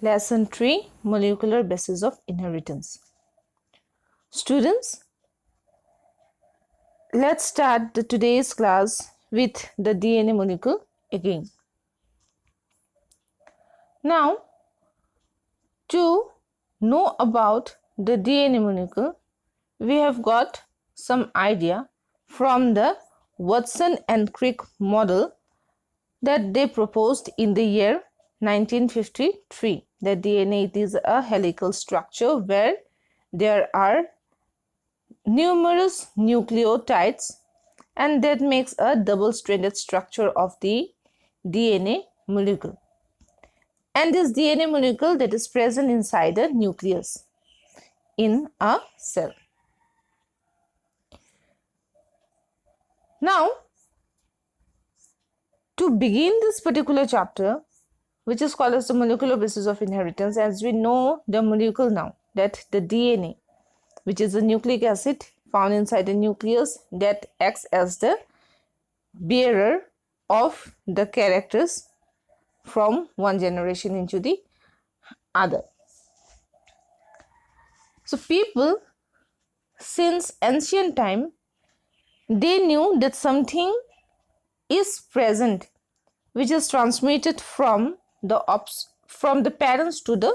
Lesson 3, Molecular Basis of Inheritance. Students, let's start today's class with the DNA molecule again. Now, to know about the DNA molecule, we have got some idea from the Watson and Crick model that they proposed in the year 1953. The DNA is a helical structure where there are numerous nucleotides, and that makes a double-stranded structure of the DNA molecule. And this DNA molecule that is present inside a nucleus in a cell. Now, to begin this particular chapter, which is called as the molecular basis of inheritance, as we know the molecule now, that the DNA, which is a nucleic acid found inside the nucleus that acts as the bearer of the characters from one generation into the other. So people since ancient time, they knew that something is present which is transmitted from the parents to the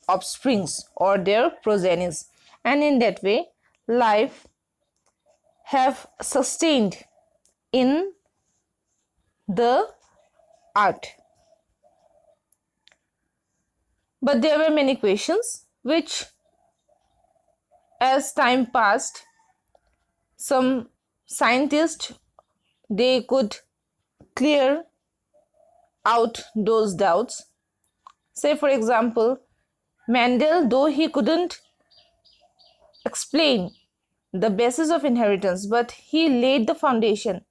offsprings or their progenies, and in that way life have sustained in the earth. But there were many questions which, as time passed, some scientists, they could clear out those doubts. Say for example, Mendel, though he couldn't explain the basis of inheritance, but he laid the foundation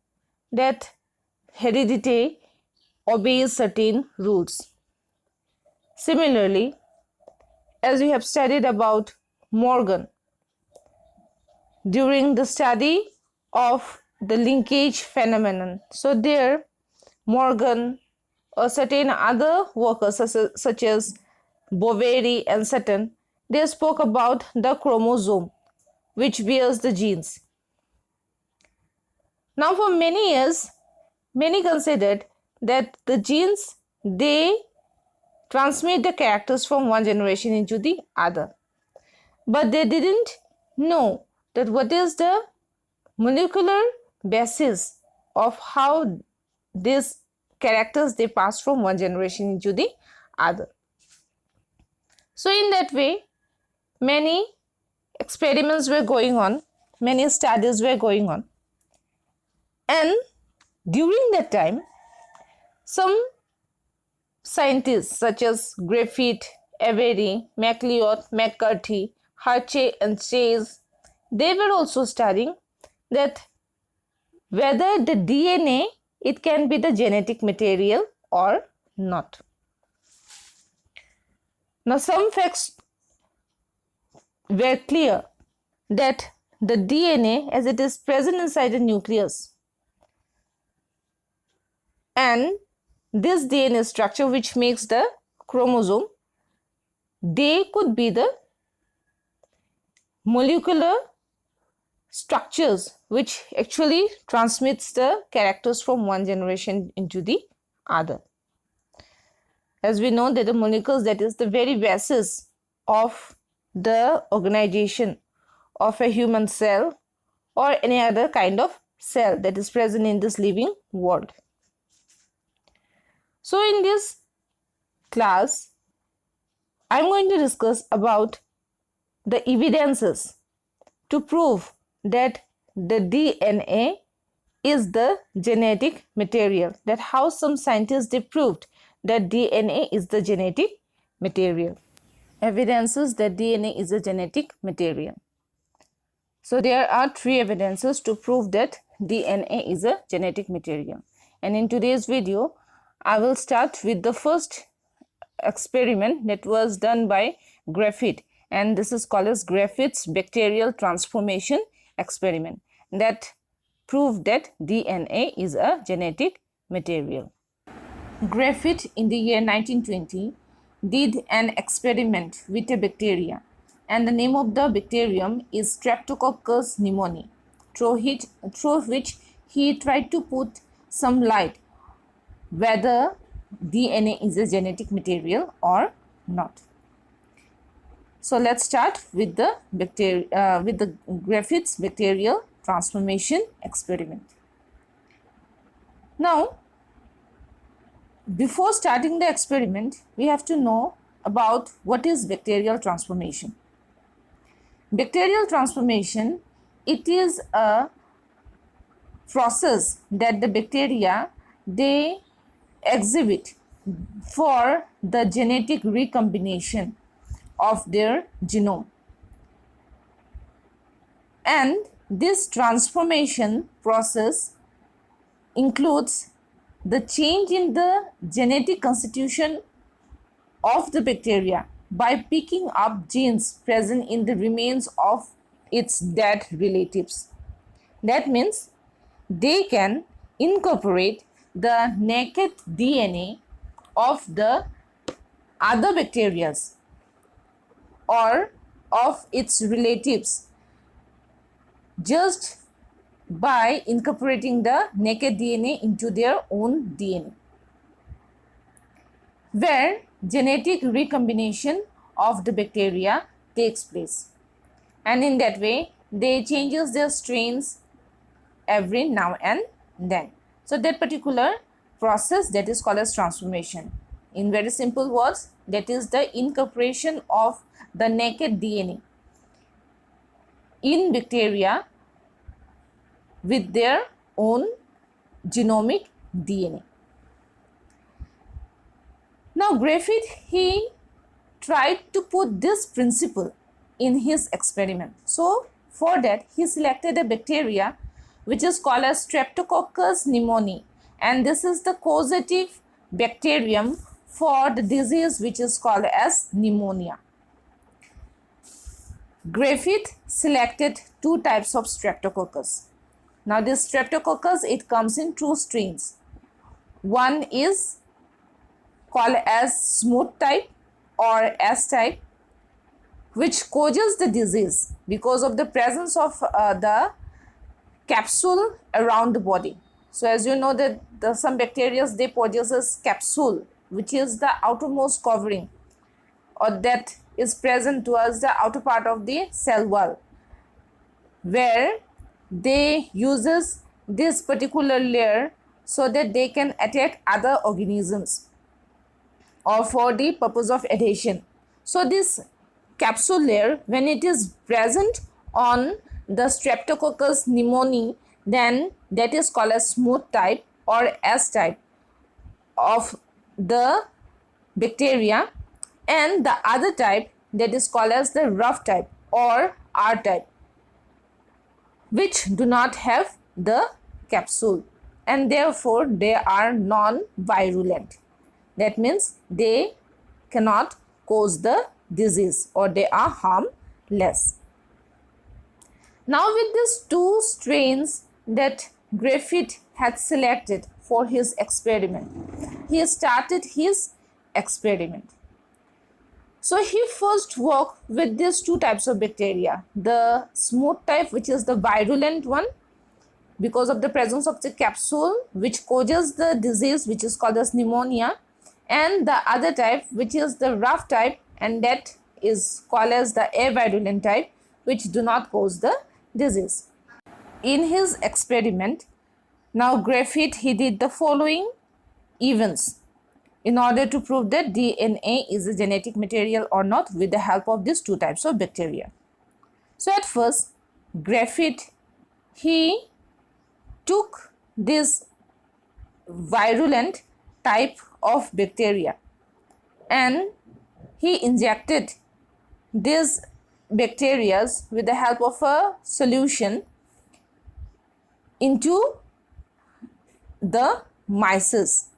that heredity obeys certain rules. Similarly, as we have studied about Morgan, during the study of the linkage phenomenon, so there Morgan or certain other workers such as Boveri and Sutton, they spoke about the chromosome which bears the genes. Now for many years, many considered that the genes, they transmit the characters from one generation into the other, but they didn't know that what is the molecular basis of how these characters, they pass from one generation into the other. So in that way, many experiments were going on, many studies were going on, and during that time some scientists such as Griffith, Avery, MacLeod, McCarthy, Hershey and Chase, they were also studying that whether the DNA, it can be the genetic material or not. Now some facts were clear that the DNA, as it is present inside the nucleus, and this DNA structure which makes the chromosome, they could be the molecular structures which actually transmits the characters from one generation into the other. As we know that the molecules, that is the very basis of the organization of a human cell or any other kind of cell that is present in this living world. So in this class, I am going to discuss about the evidences to prove that the DNA is the genetic material, that how some scientists, they proved that DNA is the genetic material. Evidences that DNA is a genetic material. So there are 3 evidences to prove that DNA is a genetic material, and in today's video I will start with the first experiment that was done by Griffith, and this is called as Griffith's bacterial transformation experiment, that proved that DNA is a genetic material. Griffith in the year 1920, did an experiment with a bacteria, and the name of the bacterium is Streptococcus pneumoniae, through which he tried to put some light whether DNA is a genetic material or not. So let's start with the Griffith's bacterial transformation experiment. Now, before starting the experiment, we have to know about what is bacterial transformation. Bacterial transformation, it is a process that the bacteria they exhibit for the genetic recombination of their genome, and this transformation process includes the change in the genetic constitution of the bacteria by picking up genes present in the remains of its dead relatives. That means they can incorporate the naked DNA of the other bacteria or of its relatives just by incorporating the naked DNA into their own DNA, where genetic recombination of the bacteria takes place, and in that way they changes their strains every now and then. So that particular process, that is called as transformation. In very simple words, that is the incorporation of the naked DNA in bacteria with their own genomic DNA. Now Griffith, he tried to put this principle in his experiment. So for that he selected a bacteria which is called as Streptococcus pneumoniae, and this is the causative bacterium for the disease which is called as pneumonia. Griffith selected two types of Streptococcus. Now this Streptococcus, it comes in two strains. One is called as smooth type or S type, which causes the disease because of the presence of the capsule around the body. So as you know that some bacteria, they possess capsule, which is the outermost covering, or that is present towards the outer part of the cell wall, where they uses this particular layer so that they can attack other organisms or for the purpose of adhesion. So this capsule layer, when it is present on the Streptococcus pneumoniae, then that is called as smooth type or S type of the bacteria, and the other type, that is called as the rough type or R type, which do not have the capsule, and therefore they are non-virulent. That means they cannot cause the disease or they are harmless. Now with these two strains that Griffith had selected for his experiment, he started his experiment. So he first worked with these two types of bacteria, the smooth type, which is the virulent one because of the presence of the capsule which causes the disease which is called as pneumonia, and the other type which is the rough type, and that is called as the avirulent type, which do not cause the disease. In his experiment, now Griffith, he did the following events in order to prove that DNA is a genetic material or not with the help of these two types of bacteria. So at first, Griffith, he took this virulent type of bacteria and he injected these bacteria with the help of a solution into the mice,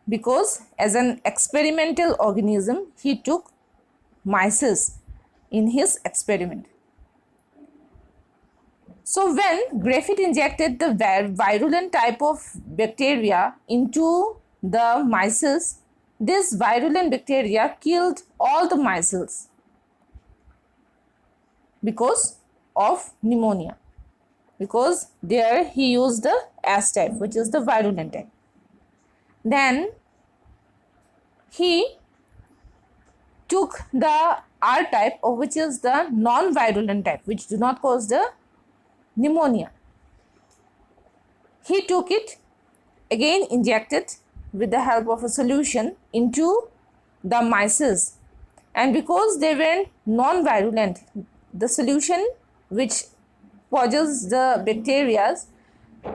because as an experimental organism he took mice in his experiment. So when Griffith injected the virulent type of bacteria into the mice, this virulent bacteria killed all the micelles because of pneumonia, because there he used the S type, which is the virulent type. Then he took the R type, which is the non-virulent type, which do not cause the pneumonia. He took it, again injected with the help of a solution into the micelles, and because they were non-virulent, the solution which poisons the bacteria,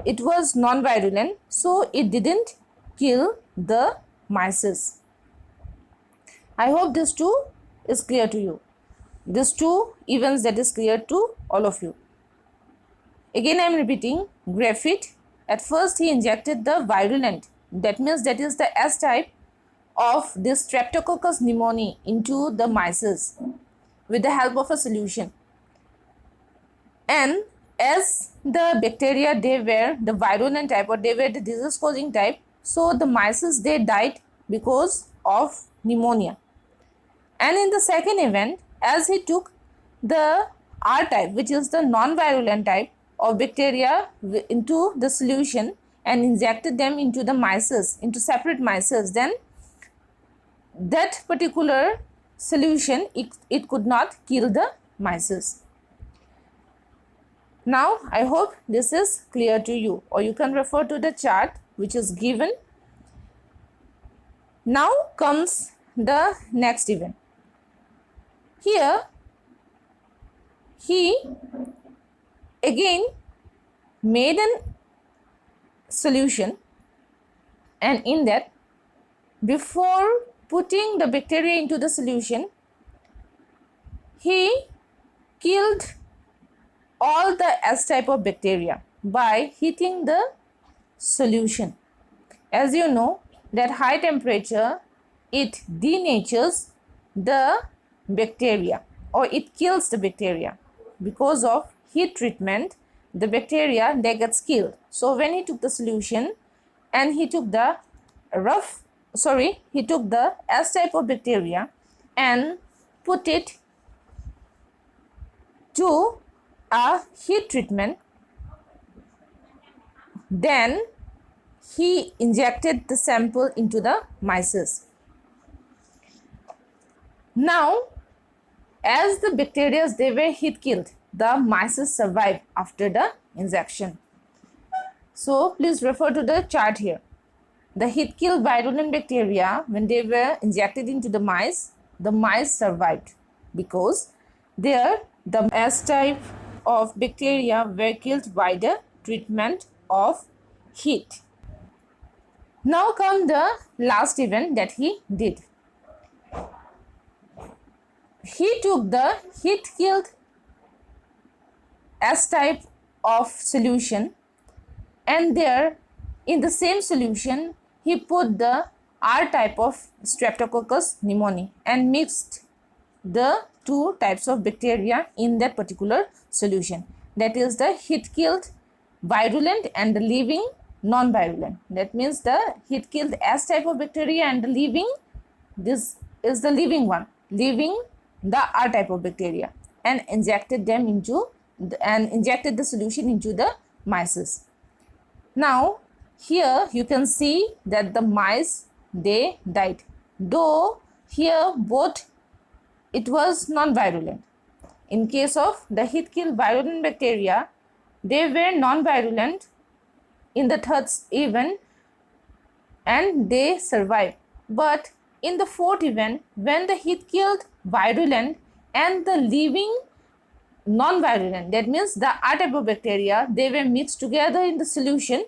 it was non-virulent, so it didn't kill the micelles. I hope this too is clear to you. These two events that is clear to all of you. Again I am repeating, Griffith, at first he injected the virulent, that means that is the S type of this Streptococcus pneumoniae into the micelles with the help of a solution. And as the bacteria, they were the virulent type, or they were the disease causing type, so the micelles, they died because of pneumonia. And in the second event, as he took the R type, which is the non-virulent type of bacteria, into the solution and injected them into the micelles, into separate micelles, then that particular solution, it could not kill the micelles. Now I hope this is clear to you, or you can refer to the chart which is given. Now comes the next event. Here he again made a solution, and in that, before putting the bacteria into the solution, he killed all the S type of bacteria by heating the solution. As you know that high temperature, it denatures the bacteria, or it kills the bacteria. Because of heat treatment, the bacteria, they gets killed. So when he took the solution and he took the he took the S type of bacteria and put it to a heat treatment, then he injected the sample into the micelles. Now, as the bacteria, they were heat killed, the micelles survived after the injection. So please refer to the chart here. The heat killed virulent bacteria, when they were injected into the mice survived because there the S type of bacteria were killed by the treatment of heat. Now come the last event that he did. He took the heat killed S type of solution, and there in the same solution he put the R type of Streptococcus pneumoniae and mixed the two types of bacteria in that particular solution. That is the heat killed virulent and the living non-virulent. That means the heat killed S type of bacteria and the living, this is the living one, living the R type of bacteria, and injected them into injected the solution into the micelles. Now here you can see that the mice, they died, though here both it was non-virulent. In case of the heat killed virulent bacteria, they were non-virulent in the third event and they survived. But in the fourth event, when the heat killed virulent and the living non-virulent, that means the R type of bacteria, they were mixed together in the solution,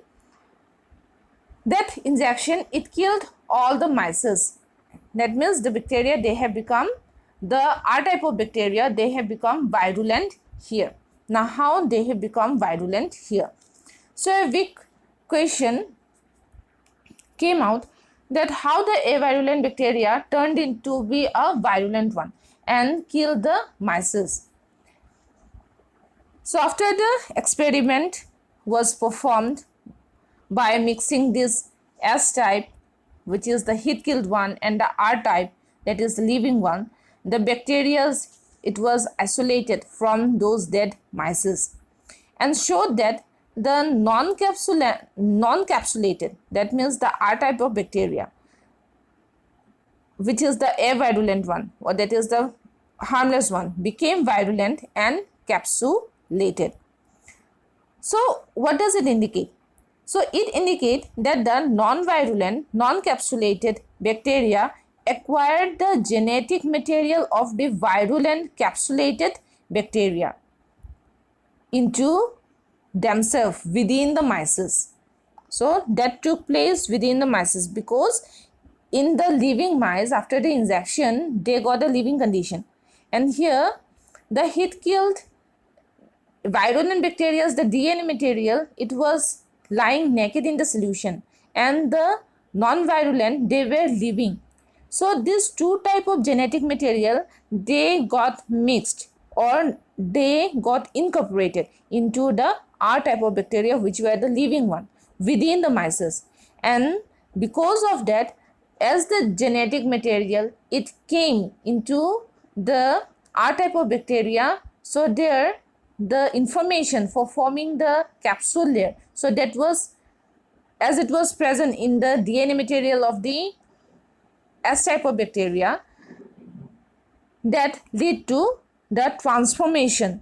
that injection, it killed all the micelles. That means the bacteria, they have become, the R type of bacteria, they have become virulent here. Now how they have become virulent here? So a big question came out that how the avirulent bacteria turned into be a virulent one and killed the micelles. So after the experiment was performed by mixing this S type which is the heat-killed one, and the R-type, that is the living one, the bacteria, it was isolated from those dead mice and showed that the non-capsulated, that means the R-type of bacteria, which is the avirulent one, or that is the harmless one, became virulent and capsulated. So what does it indicate? So it indicates that the non-virulent, non-capsulated bacteria acquired the genetic material of the virulent capsulated bacteria into themselves within the mice. So that took place within the mice, because in the living mice, after the injection, they got a living condition. And here, the heat-killed virulent bacteria, the DNA material, it was lying naked in the solution. And the non-virulent, they were living. So these two type of genetic material, they got mixed or they got incorporated into the R type of bacteria, which were the living one within the mice. And because of that, as the genetic material, it came into the R type of bacteria, so there the information for forming the capsule layer, so that was, as it was present in the DNA material of the S type of bacteria, that lead to the transformation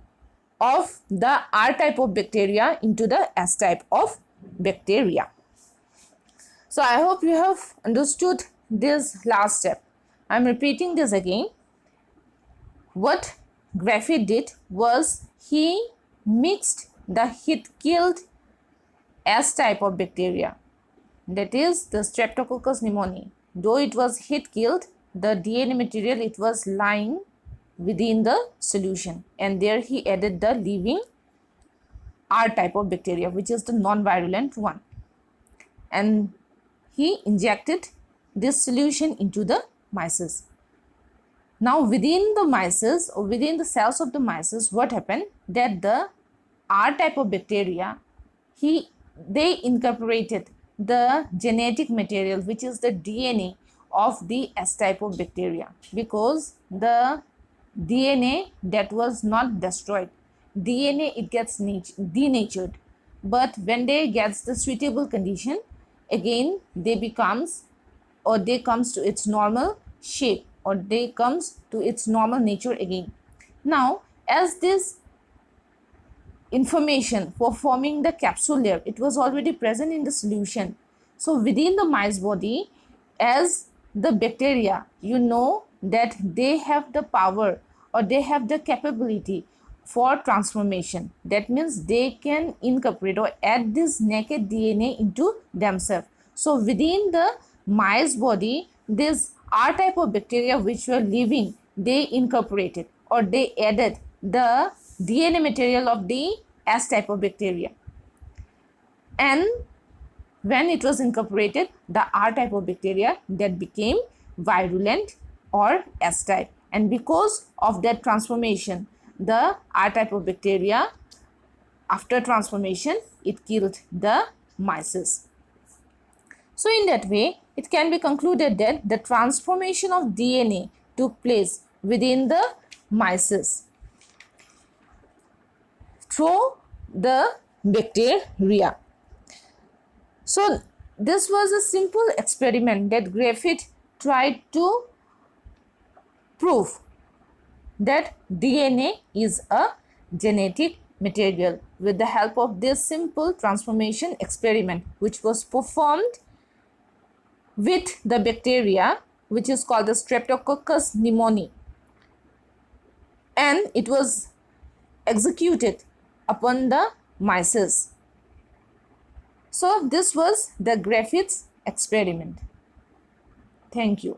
of the R type of bacteria into the S type of bacteria. So I hope you have understood this last step. I am repeating this again. What Griffith did was he mixed the heat-killed S type of bacteria, that is the Streptococcus pneumoniae. Though it was heat-killed, the DNA material, it was lying within the solution, and there he added the living R type of bacteria, which is the non-virulent one, and he injected this solution into the mice. Now within the mice, or within the cells of the mice, what happened, that the R type of bacteria, they incorporated the genetic material, which is the DNA of the S type of bacteria, because the DNA that was not destroyed, DNA, it gets denatured, but when they gets the suitable condition, again they becomes, or they comes to its normal shape, or they comes to its normal nature again. Now as this information for forming the capsule layer, it was already present in the solution, so within the mice body, as the bacteria, you know that they have the power, or they have the capability for transformation. That means they can incorporate or add this naked DNA into themselves. So within the mice body, this R type of bacteria which were living, they incorporated or they added the DNA material of the S type of bacteria, and when it was incorporated, the R type of bacteria, that became virulent or S type, and because of that transformation, the R type of bacteria, after transformation, it killed the mice. So in that way, it can be concluded that the transformation of DNA took place within the mice through the bacteria. So this was a simple experiment that Griffith tried to prove that DNA is a genetic material with the help of this simple transformation experiment, which was performed with the bacteria which is called the Streptococcus pneumoniae, and it was executed upon the mice. So this was the Griffith's experiment. Thank you.